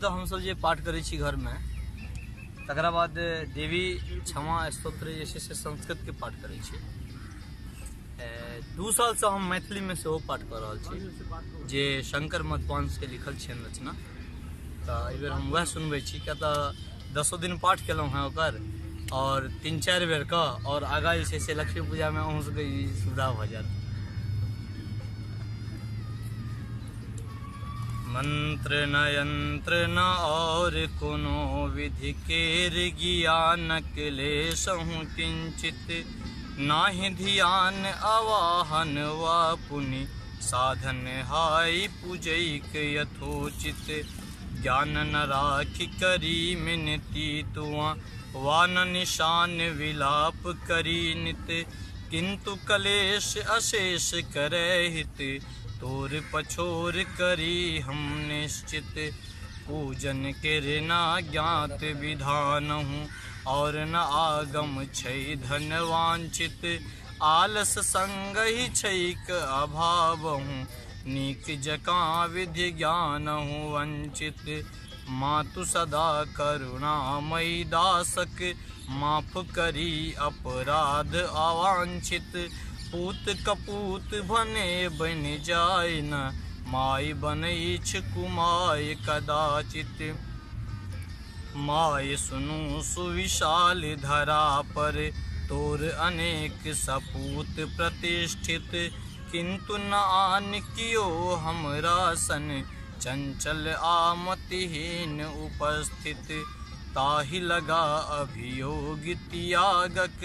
तो हम सब जे पाठ करे छी घर में, तकरा बाद देवी क्षमा स्तोत्र जैसे से संस्कृत के पाठ करे छी। 2 साल से हम मैथिली में सेहो पाठ कर रहा छी, जे शंकर मध्वांश के लिखल छन रचना। तो एहि बेर हम वह सुनबे छी, क्या तो 10 दिन पाठ केलहुँ हैं ओकर, और 3-4 बेर का, और आगा जे से लक्ष्मी पूजा में अहूँ सबके सुविधा हो जाए। मंत्र न यंत्र न और कोनो विधि केर ज्ञानक लेसहु किंचित, नाहि ध्यान अवाहन वा पुनि साधन हाय पूजैक यथोचित। ज्ञान न राखि करी मिनती तुआ, वा न निशान विलाप करी नित। किंतु कलेश अशेष करे हित, तोर पछोर करी हम निश्चित। पूजन के न ज्ञात विधान हूँ, और न आगम छै धन वांछित। आलस संग ही छैक अभाव हूँ, नीक जकाँ विधि ज्ञान हूँ वंचित। मातु सदा करुणामयी दासक, माफ करी अपराध अवांछित। पूत कपूत भने बन जाय न, माय बनैछ कुमाय कदाचित। माय सुनु सुविशाल धरा पर, तोर अनेक सपूत प्रतिष्ठित। किंतु न आन कियो हमरा सन, चंचल आमतिहीन उपस्थित। ताहि लगा अभियोग त्यागक,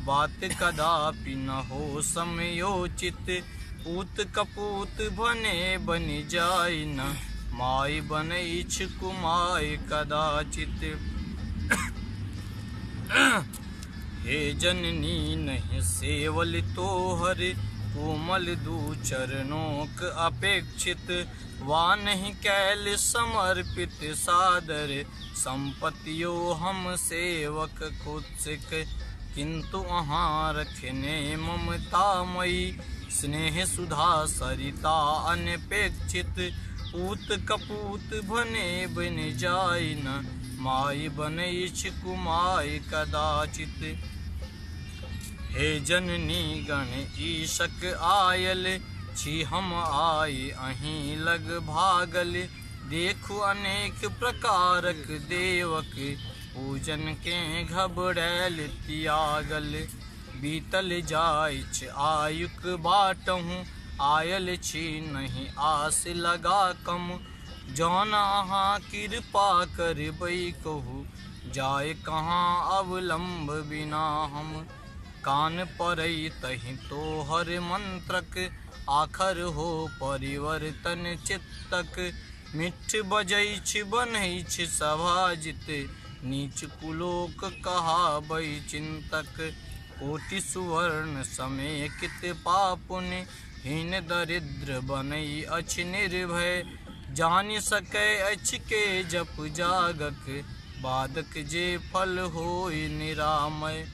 बात कदापि न हो समयोचित। पूत कपूत भने बन जाय न, माय बनैछ कुमाय कदाचित। हे जननी नहीं सेवल तोहर, कोमल दू चरणों क अपेक्षित। वा नहीं कैल समर्पित सादर, संपत्तियो हम सेवक कुत्सिक। किंतु अहाँ रखने ममतामयी, स्नेह सुधा सरिता अनपेक्षित। पूत कपूत भने बन जाय न, माय बनैछ कुमाय कदाचित। हे जननी गण ईशक आयल, छी हम आय अहीं लग भागल। देखु अनेक प्रकारक देवक, पूजन के घबरैल त्यागल। बीतल जाइछ आयुक बाटहूँ, आयल छी नहीं आस लगा कम। जौन अहाँ कृपा करबै कहू, जाय कहाँ अवलंब बिना हम। कान पड़ै तहि तोहर मंत्रक, आखर हो परिवर्तन चित्तक। मिठ बजैछ बनैछ सभाजित, नीच कुलोक कहाबै चिंतक। कोटि सुवर्ण समेकित पापुनि, हीन दरिद्र बनै अछि निर्भय। जानि सकै अछि के जप जागक, बादक जे फल होय निरामय।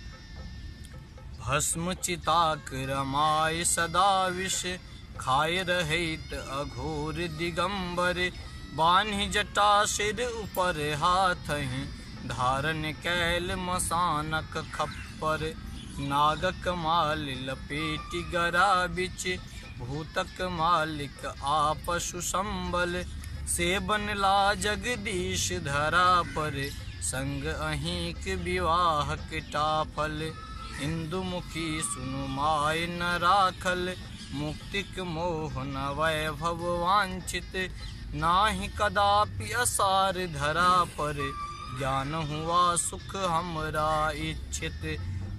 भस्म चिताक रमाय सदा विष, खाय रहैत अघोर दिगंबर। बान्हि जटा सिर ऊपर हाथहि, धारण कैल मसानक खप्पर। नागक माल लपेटि गरा बिच, भूतक मालिक आ पशु संबल। से बनला जगदीश धरा पर, संग अहींक विवाहक टाफल। इंदुमुखी सुनु माय न राखल, मुक्तिक मोह न वैभव वांछित। नाहि कदापि असार धरा पर, ज्ञान हुआ सुख हमरा इच्छित।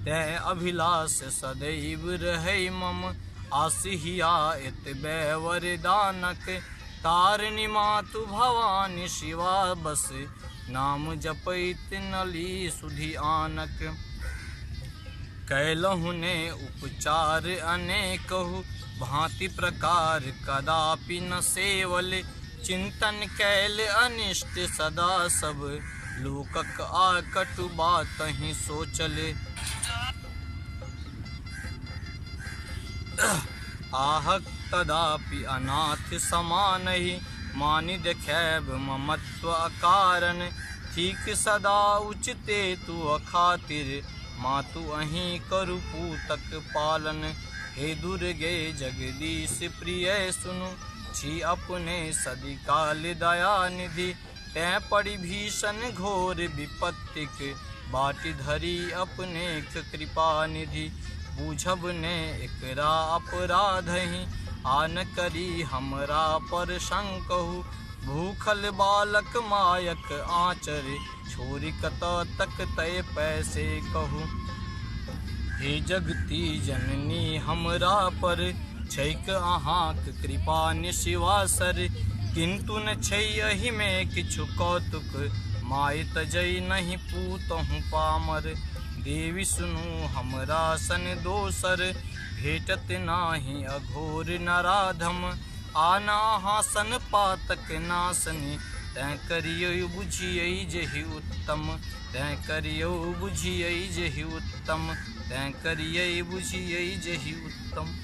तै अभिलाष सदैव रहै मम, आसिहिया एतबे वरदानक। तारिणी मातु भवानी शिवा बस, नाम जपैत नली सुधि आनक। कैलहु ने उपचार अनेकहु, भांति प्रकार कदापि न सेवल। चिंतन कैल अनिष्ट सदा सब, लोकक आकटु बात ही सोचल। आहक तदापि अनाथ समानहि, मानि देखैब ममत्व अकारण। ठीक सदा उचिते तु अखातिर, मातु अहीं करु पूतक पालन। हे दुर्गे जगदीश प्रिय सुनु, छी अपने सदिकाल दया निधि। तैं पड़ि भीषण घोर विपत्तिक, बाटि धरी अपने कृपा निधि। बूझब ने एकरा अपराधहि, आन करी हमरा पर शंकहु। भूखल बालक मायक आचर, छोरि कत तक तय पैसे कहू। हे जगती जननी हमरा पर, छैक अहाँक कृपा निशिवासर। किंतु न छै एहि में किछु कौतुक, माय तजै नहि पूतहु पामर। देवी सुनु हमरा सन दोसर, भेटत नाही अघोर नराधम। आना अहाँ सन पातक नासनी, तैं करियौ बुझियै जेहि उत्तम। तैं करियौ बुझियै जेहि उत्तम, तैं करियै बुझियै जेहि उत्तम।